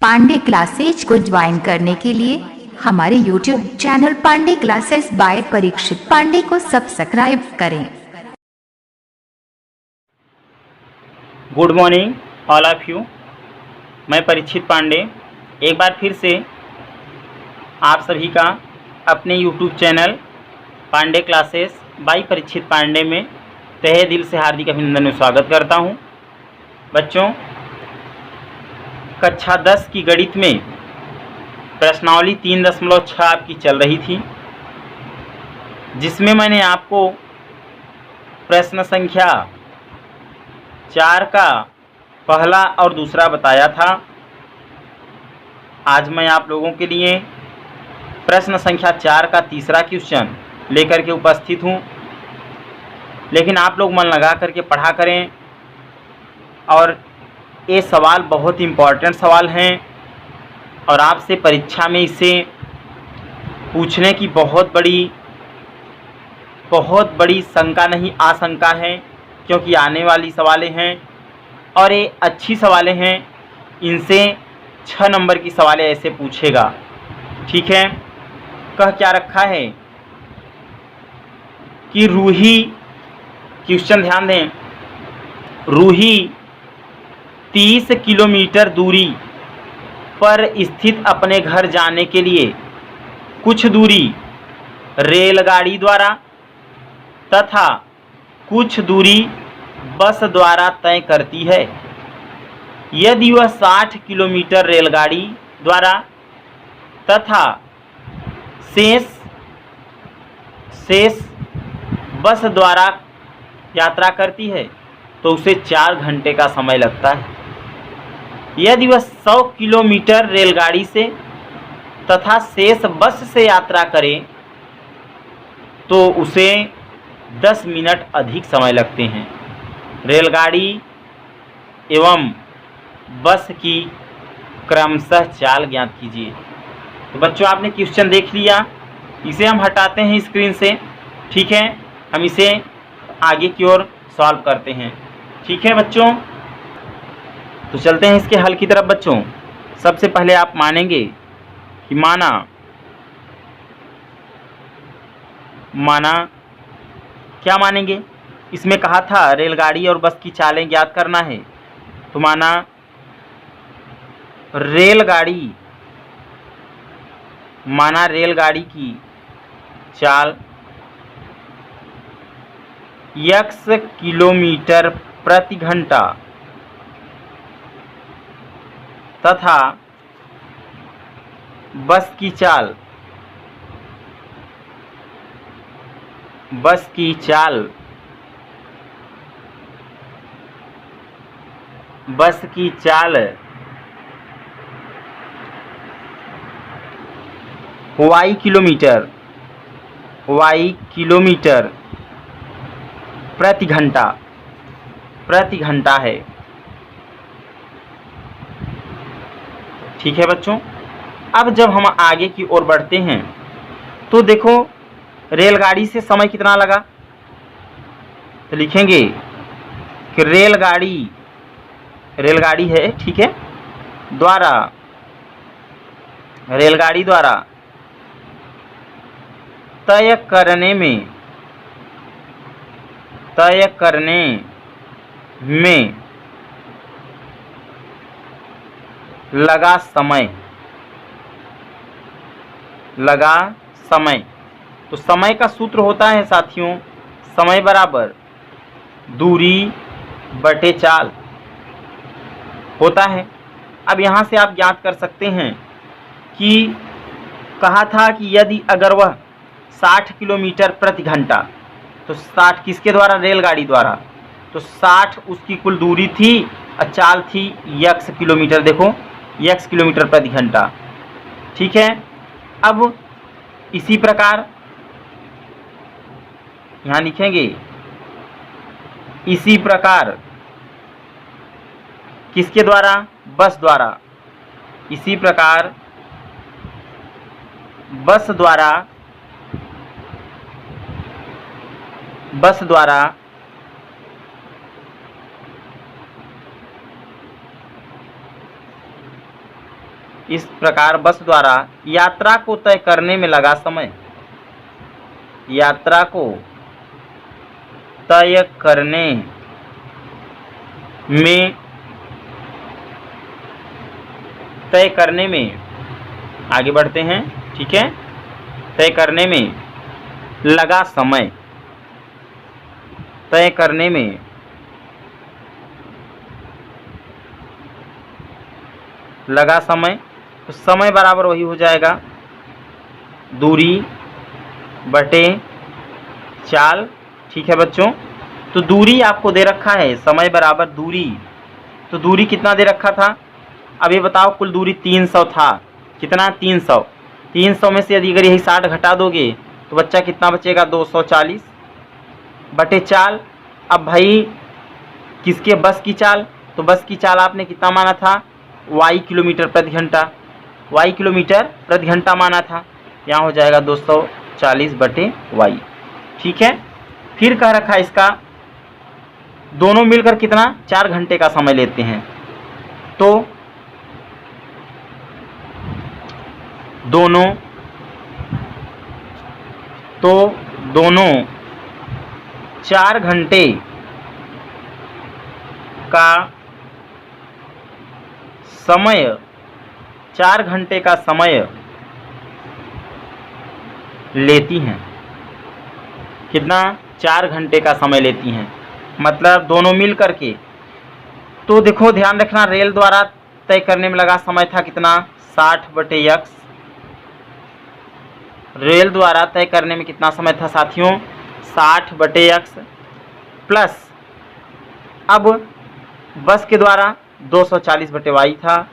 Pandey classes को join करने के लिए हमारे YouTube channel Pandey classes by Parikshit Pandey को सब्सक्राइब करें। Good morning all of you. मैं परीक्षित पांडे एक बार फिर से आप सभी का अपने YouTube channel Pandey classes by Parikshit Pandey में तहे दिल से हार्दिक अभिनंदन में स्वागत करता हूं। बच्चों, कक्षा 10 की गणित में प्रश्नावली 3.6 आपकी चल रही थी, जिसमें मैंने आपको प्रश्न संख्या 4 का पहला और दूसरा बताया था। आज मैं आप लोगों के लिए प्रश्न संख्या 4 का तीसरा क्वेश्चन लेकर के उपस्थित हूँ। लेकिन आप लोग मन लगा करके पढ़ा करें, और ये सवाल बहुत इम्पॉर्टेंट सवाल हैं और आपसे परीक्षा में इसे पूछने की बहुत बड़ी शंका नहीं आशंका है, क्योंकि आने वाली सवालें हैं और ये अच्छी सवालें हैं। इनसे 6 नंबर की सवालें ऐसे पूछेगा। ठीक है, कह क्या रखा है कि रूही, क्वेश्चन ध्यान दें, रूही 30 किलोमीटर दूरी पर स्थित अपने घर जाने के लिए कुछ दूरी रेलगाड़ी द्वारा तथा कुछ दूरी बस द्वारा तय करती है। यदि वह 60 किलोमीटर रेलगाड़ी द्वारा तथा शेष बस द्वारा यात्रा करती है तो उसे 4 घंटे का समय लगता है। यदि वह 100 किलोमीटर रेलगाड़ी से तथा शेष बस से यात्रा करे तो उसे 10 मिनट अधिक समय लगते हैं। रेलगाड़ी एवं बस की क्रमशः चाल ज्ञात कीजिए। तो बच्चों, आपने क्वेश्चन देख लिया, इसे हम हटाते हैं स्क्रीन से। ठीक है, हम इसे आगे की ओर सॉल्व करते हैं। ठीक है बच्चों, तो चलते हैं इसके हल की तरफ। बच्चों, सबसे पहले आप मानेंगे कि माना क्या मानेंगे? इसमें कहा था रेलगाड़ी और बस की चालें ज्ञात करना है, तो माना रेलगाड़ी की चाल x किलोमीटर प्रति घंटा तथा बस की चाल y किलोमीटर प्रति घंटा है। ठीक है बच्चों, अब जब हम आगे की ओर बढ़ते हैं तो देखो रेलगाड़ी से समय कितना लगा, तो लिखेंगे कि रेलगाड़ी है, ठीक है, रेलगाड़ी द्वारा तय करने में लगा समय। तो समय का सूत्र होता है साथियों, समय बराबर दूरी बटे चाल होता है। अब यहाँ से आप ज्ञात कर सकते हैं कि कहा था कि यदि अगर वह 60 किलोमीटर प्रति घंटा, तो 60 किसके द्वारा? रेलगाड़ी द्वारा। तो 60 उसकी कुल दूरी थी और चाल थी x किलोमीटर। देखो x किलोमीटर प्रति घंटा। ठीक है, अब इसी प्रकार यहाँ लिखेंगे, इसी प्रकार किसके द्वारा? बस द्वारा। इसी प्रकार बस द्वारा इस प्रकार बस द्वारा यात्रा को तय करने में लगा समय, यात्रा को तय करने में आगे बढ़ते हैं, ठीक है। तय करने में लगा समय, तय करने में लगा समय, तो समय बराबर वही हो जाएगा दूरी बटे चाल, ठीक है बच्चों। तो दूरी आपको दे रखा है, समय बराबर दूरी, तो दूरी कितना दे रखा था, अब ये बताओ कुल दूरी 300 था, कितना 300, 300 में से यदि अगर यही 60 घटा दोगे तो बच्चा कितना बचेगा 240 बटे चाल। अब भाई किसके, बस की चाल, तो बस की चाल आपने कितना माना था, y किलोमीटर प्रति घंटा, y किलोमीटर प्रति घंटा माना था, यहाँ हो जाएगा 240 बटे y, ठीक है। फिर कह रखा है इसका दोनों मिलकर कितना 4 घंटे का समय लेते हैं, तो दोनों 4 घंटे का समय, 4 घंटे का समय लेती हैं, कितना 4 घंटे का समय लेती हैं, मतलब दोनों मिल करके। तो देखो ध्यान रखना, रेल द्वारा तय करने में लगा समय था कितना 60 बटे x, रेल द्वारा तय करने में कितना समय था साथियों 60 बटे x, प्लस अब बस के द्वारा 240 बटे y था,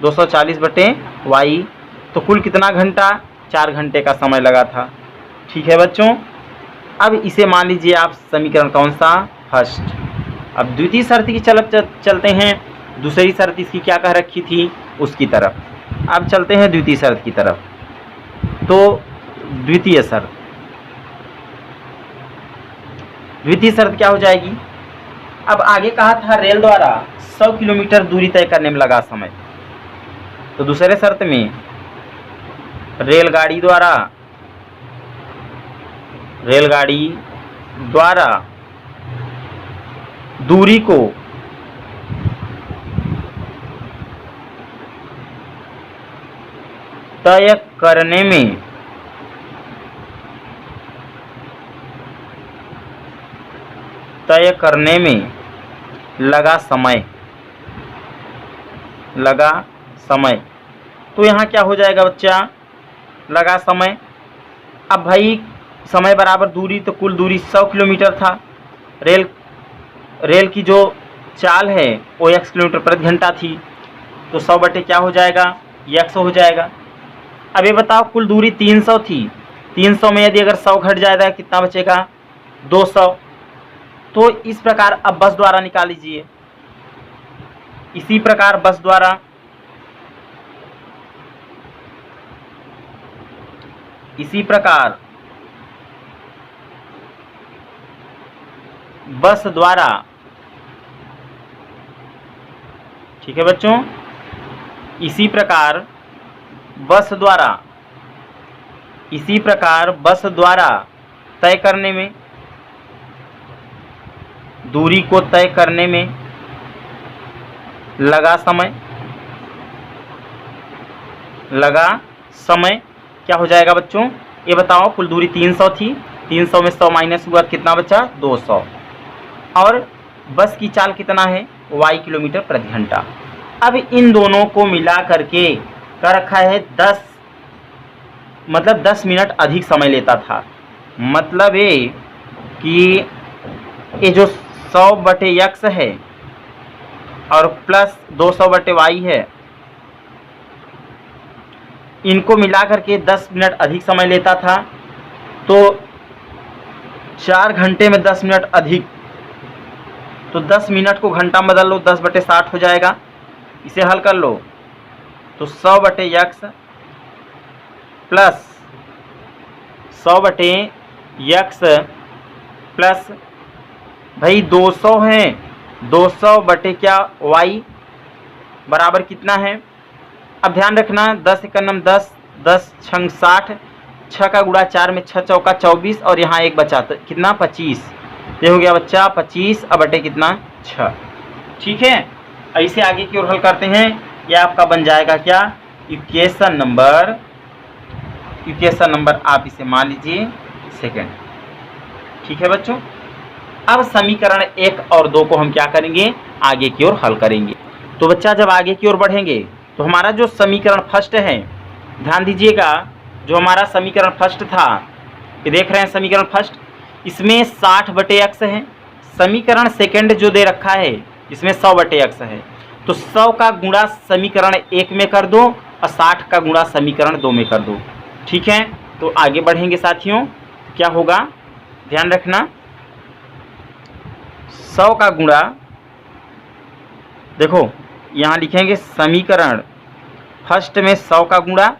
240 बटे y, तो कुल कितना घंटा 4 घंटे का समय लगा था, ठीक है बच्चों। अब इसे मान लीजिए आप समीकरण कौन सा, फर्स्ट। अब द्वितीय शर्त की चलते हैं, दूसरी शर्त इसकी क्या कह रखी थी उसकी तरफ। अब चलते हैं द्वितीय शर्त की तरफ। तो द्वितीय शर्त क्या हो जाएगी, अब आगे कहा था रेल द्वारा 100 किलोमीटर दूरी तय करने में लगा समय, तो दूसरे शर्त में रेलगाड़ी द्वारा दूरी को तय करने में लगा समय, तो यहाँ क्या हो जाएगा बच्चा, लगा समय। अब भाई समय बराबर दूरी, तो कुल दूरी 100 किलोमीटर था, रेल की जो चाल है वो x किलोमीटर प्रति घंटा थी, तो 100 बटे क्या हो जाएगा x हो जाएगा। अब ये बताओ कुल दूरी 300 थी, 300 में यदि अगर 100 घट जाएगा कितना बचेगा 200, तो इस प्रकार अब बस द्वारा निकाल लीजिए। इसी प्रकार बस द्वारा ठीक है बच्चों, इसी प्रकार बस द्वारा तय करने में, दूरी को तय करने में लगा समय क्या हो जाएगा बच्चों, ये बताओ कुल दूरी 300 थी, 300 में 100 माइनस हुआ कितना बचा 200, और बस की चाल कितना है y किलोमीटर प्रति घंटा। अब इन दोनों को मिला करके कर रखा है 10 मिनट अधिक समय लेता था, मतलब ये कि ये जो 100 बटे x है और प्लस 200 बटे y है, इनको मिला करके 10 मिनट अधिक समय लेता था। तो 4 घंटे में 10 मिनट अधिक, तो 10 मिनट को घंटा में बदल लो, 10 बटे 60 हो जाएगा, इसे हल कर लो तो 100 बटे x प्लस 100 बटे x प्लस भाई 200 है, 200 बटे क्या y बराबर कितना है अब ध्यान रखना 10 एकम 10, 10 छंग 60, 6 का गुणा 4 में 6 चौका 24 और यहाँ एक बचा तो कितना 25। ये हो गया बच्चा 25 अब बटे कितना 6। ठीक है, ऐसे आगे की ओर हल करते हैं। यह आपका बन जाएगा क्या, इक्वेशन नंबर आप इसे मान लीजिए सेकंड। ठीक है बच्चों, अब समीकरण 1 और 2 को हम क्या करेंगे, आगे की ओर हल करेंगे। तो बच्चा जब आगे की ओर बढ़ेंगे तो हमारा जो समीकरण फर्स्ट है, ध्यान दीजिएगा, जो हमारा समीकरण फर्स्ट था, ये देख रहे हैं समीकरण फर्स्ट, इसमें 60/x है। समीकरण सेकंड जो दे रखा है इसमें 100/x है। तो 100 का गुणा समीकरण 1 में कर दो और 60 का गुणा समीकरण 2 में कर दो। ठीक है, तो आगे बढ़ेंगे साथियों, क्या होगा ध्यान रखना, 100 का गुणा, देखो यहाँ लिखेंगे समीकरण फर्स्ट में 100 का गुणा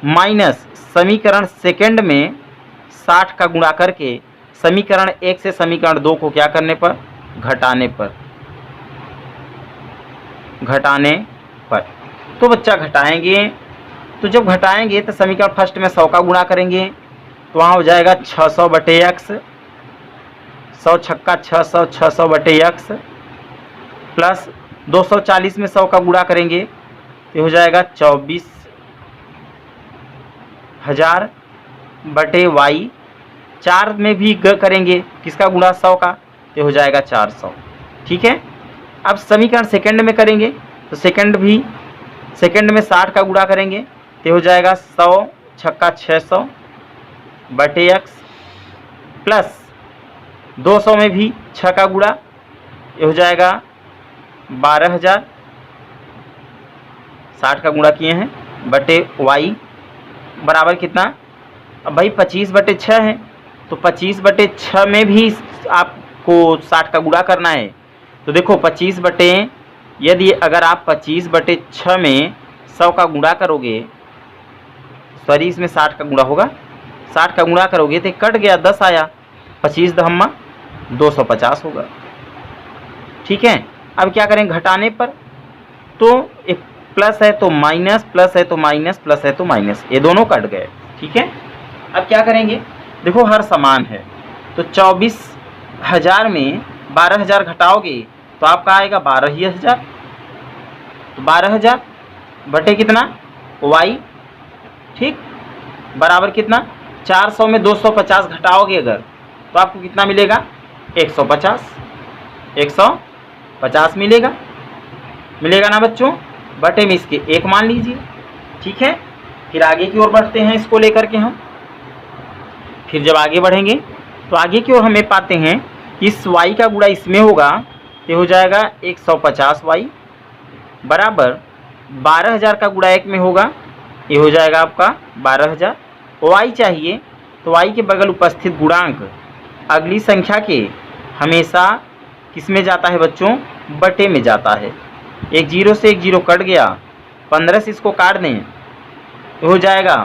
माइनस समीकरण सेकंड में 60 का गुणा करके समीकरण 1 से समीकरण 2 को क्या करने पर, घटाने पर। तो बच्चा घटाएंगे, तो जब घटाएंगे तो समीकरण फर्स्ट में 100 का गुणा करेंगे तो वहाँ हो जाएगा 600/x, 100 छक्का 600, 600/x प्लस 240 में 100 का गुणा करेंगे तो हो जाएगा 24,000/y। 4 में भी करेंगे किसका गुणा 100 का, तो हो जाएगा 400। ठीक है, अब समीकरण सेकंड में करेंगे तो सेकंड में 60 का गुणा करेंगे तो हो जाएगा 100 छक्का 600/x प्लस 200 में भी 6 का गुणा, ये हो जाएगा 12,000, 60 का गुणा किए हैं बटे y बराबर कितना, अब भाई 25/6 है, तो 25/6 में भी आपको 60 का गुणा करना है। तो देखो यदि अगर आप 25/6 में 100 का गुणा करोगे, सॉरी इसमें 60 का गुणा होगा, 60 का गुणा करोगे तो कट गया 10 आया, 25 दहम्मा 250 होगा। ठीक है, अब क्या करें घटाने पर, तो एक प्लस है तो माइनस, प्लस है तो माइनस, प्लस है तो माइनस, ये दोनों कट गए। ठीक है, अब क्या करेंगे, देखो हर समान है, तो 24,000 में 12,000 घटाओगे तो आपका आएगा 12,000, तो 12,000 बटे कितना y, ठीक, बराबर कितना 400 में 250 घटाओगे अगर तो आपको कितना मिलेगा 150 मिलेगा ना बच्चों, बटे में इसके 1 मान लीजिए। ठीक है, फिर आगे की ओर बढ़ते हैं इसको लेकर के हम। फिर जब आगे बढ़ेंगे तो आगे की ओर हमें पाते हैं इस y का गुणा इसमें होगा, ये हो जाएगा 150y बराबर 12,000 का गुणा 1 में होगा, ये हो जाएगा आपका 12,000। y चाहिए तो y के बगल उपस्थित गुणांक अगली संख्या के हमेशा किस में जाता है बच्चों, बटे में जाता है। एक 0 से एक 0 कट गया, 15 से इसको काट दें तो हो जाएगा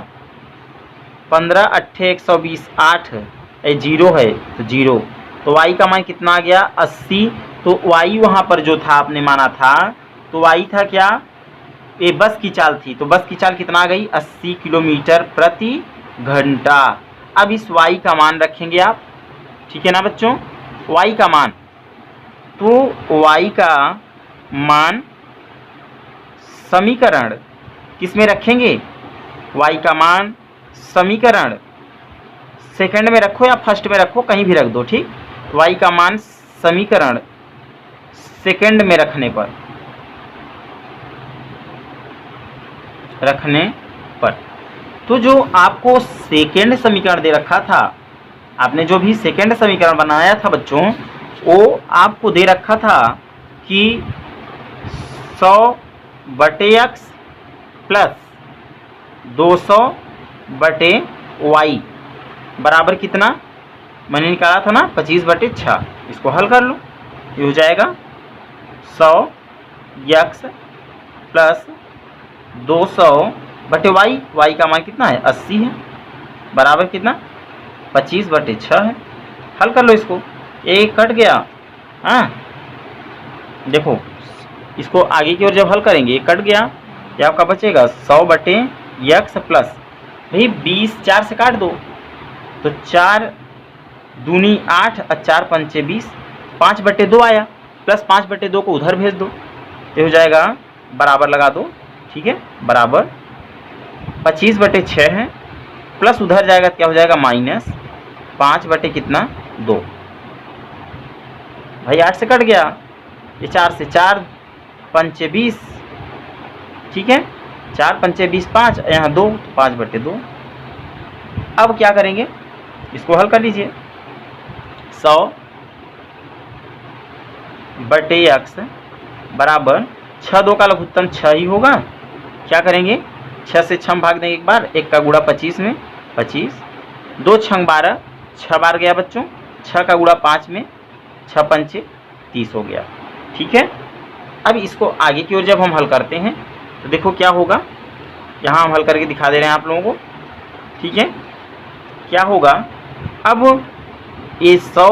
15 8 120 8, 0 है तो 0, तो y का मान कितना आ गया 80। तो y वहाँ पर जो था आपने माना था, तो y था क्या, ये बस की चाल थी, तो बस की चाल कितना आ गई 80 किलोमीटर प्रति घंटा। अब इस y का मान रखेंगे आप, ठीक है ना बच्चों, y का मान, तो y का मान समीकरण किस में रखेंगे, y का मान समीकरण सेकंड में रखो या फर्स्ट में रखो, कहीं भी रख दो, ठीक। y का मान समीकरण सेकंड में रखने पर तो जो आपको सेकंड समीकरण दे रखा था, आपने जो भी सेकंड समीकरण बनाया था बच्चों, वो आपको दे रखा था कि 100/x प्लस 200/y बराबर कितना मैंने निकाला था ना 25/6। इसको हल कर लो, ये हो जाएगा 100x प्लस 200/y, y का मान कितना है 80 है, बराबर कितना 25/6 है। हल कर लो इसको, एक कट गया, हाँ देखो इसको आगे की ओर जब हल करेंगे, एक कट गया, ये आपका बचेगा 100 बटे x प्लस भाई 20 4 से काट दो तो 4 दूनी 8 और 4 पंचे 20, 5 बटे 2 आया प्लस 5 बटे 2 को उधर भेज दो तो हो जाएगा बराबर लगा दो, ठीक है, बराबर 25 बटे 6 है प्लस उधर जाएगा क्या हो जाएगा माइनस 5 बटे कितना 2, भाई 8 से कट गया, ये 4 से 4 पंचे 20, ठीक है, 4 पंचे 20 5, यहाँ 2 तो 5 बटे 2। अब क्या करेंगे, इसको हल कर लीजिए, 100 बटे x बराबर 6 2 का लघुत्तम 6 ही होगा। क्या करेंगे, 6 से 6 भाग देंगे एक बार, 1 का गुणा 25 में 25, 2 छंग 12, 6 बार गया बच्चों, 6 का गुणा 5 में 6 पंचे 30 हो गया, ठीक है। अब इसको आगे की ओर जब हम हल करते हैं तो देखो क्या होगा, यहाँ हम हल करके दिखा दे रहे हैं आप लोगों को, ठीक है। क्या होगा, अब ये 100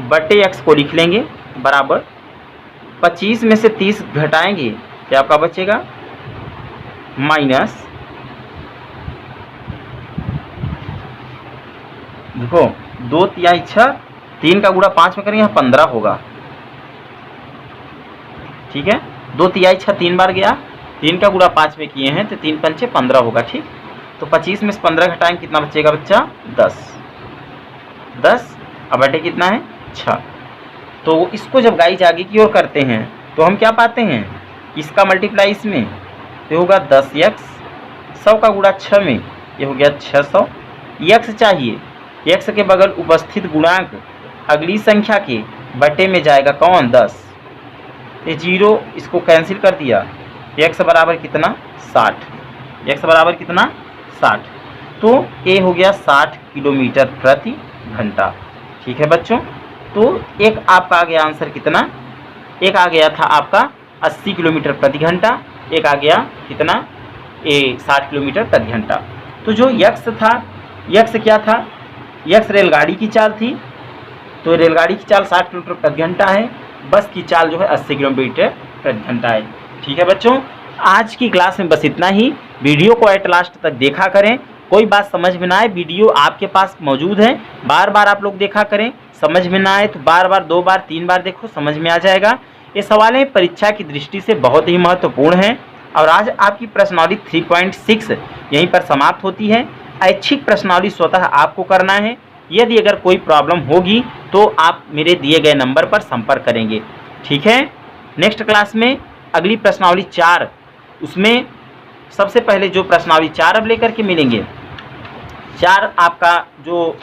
बटे x को लिख लेंगे बराबर 25 में से 30 घटाएंगे क्या आपका बचेगा माइनस, देखो 2 तिहाई 6, 3 का गुणा 5 में करेंगे यहाँ 15 होगा, ठीक है, 2 तिहाई 6 3 बार गया, 3 का गुणा 5 में किए हैं तो 3 पंचे 15 होगा, ठीक। तो 25 में से 15 घटाएंगे कितना बचेगा बच्चा 10 अब बटे कितना है 6। तो इसको जब गाइज आगे की ओर करते हैं तो हम क्या पाते हैं, इसका मल्टीप्लाई इसमें तो होगा 10x, 100 का गुणा 6 में ये हो गया 600, x चाहिए, x के बगल उपस्थित गुणांक अगली संख्या के बटे में जाएगा कौन 10, ये 0 इसको कैंसिल कर दिया, x बराबर कितना 60, x बराबर कितना 60, तो ये हो गया 60 किलोमीटर प्रति घंटा, ठीक है बच्चों। तो एक आपका आ गया आंसर कितना, एक आ गया था आपका 80 किलोमीटर प्रति घंटा, एक आ गया कितना 60 किलोमीटर प्रति घंटा। तो जो यक्स था, यक्स क्या था, यक्स रेलगाड़ी की चाल थी, तो रेलगाड़ी की चाल 60 किलोमीटर प्रति घंटा है, बस की चाल जो है 80 किलोमीटर प्रति घंटा है, ठीक है बच्चों। आज की क्लास में बस इतना ही, वीडियो को एट लास्ट तक देखा करें, कोई बात समझ में ना आए वीडियो आपके पास मौजूद है, बार बार आप लोग देखा करें, समझ में ना आए तो बार बार 2 बार 3 बार देखो, समझ में आ जाएगा। ये सवालें परीक्षा की दृष्टि से बहुत ही महत्वपूर्ण हैं और आज आपकी प्रश्नावली 3.6 यहीं पर समाप्त होती है। ऐच्छिक प्रश्नावली स्वतः आपको करना है, यदि अगर कोई प्रॉब्लम होगी तो आप मेरे दिए गए नंबर पर संपर्क करेंगे, ठीक है। नेक्स्ट क्लास में अगली प्रश्नावली 4, उसमें सबसे पहले जो प्रश्नावली 4 अब लेकर के मिलेंगे, 4 आपका जो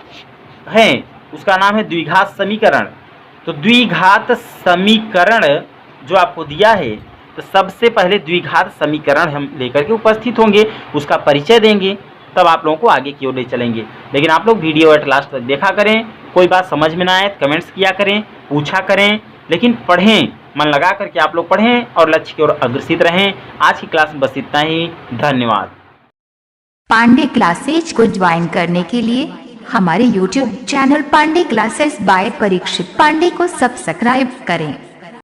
है उसका नाम है द्विघात समीकरण। तो द्विघात समीकरण जो आपको दिया है, तो सबसे पहले द्विघात समीकरण हम लेकर के उपस्थित होंगे, उसका परिचय देंगे, तब आप लोगों को आगे की ओर ले चलेंगे। लेकिन आप लोग वीडियो एट लास्ट तक देखा करें, कोई बात समझ में ना आए कमेंट्स किया करें, पूछा करें, लेकिन पढ़ें, मन लगा करके आप लोग पढ़ें और लक्ष्य की ओर अग्रसित रहें। आज की क्लास में बस इतना ही, धन्यवाद। पांडे क्लासेज को ज्वाइन करने के लिए हमारे YouTube channel Pandey classes by Parikshit Pandey को सब्सक्राइब करें।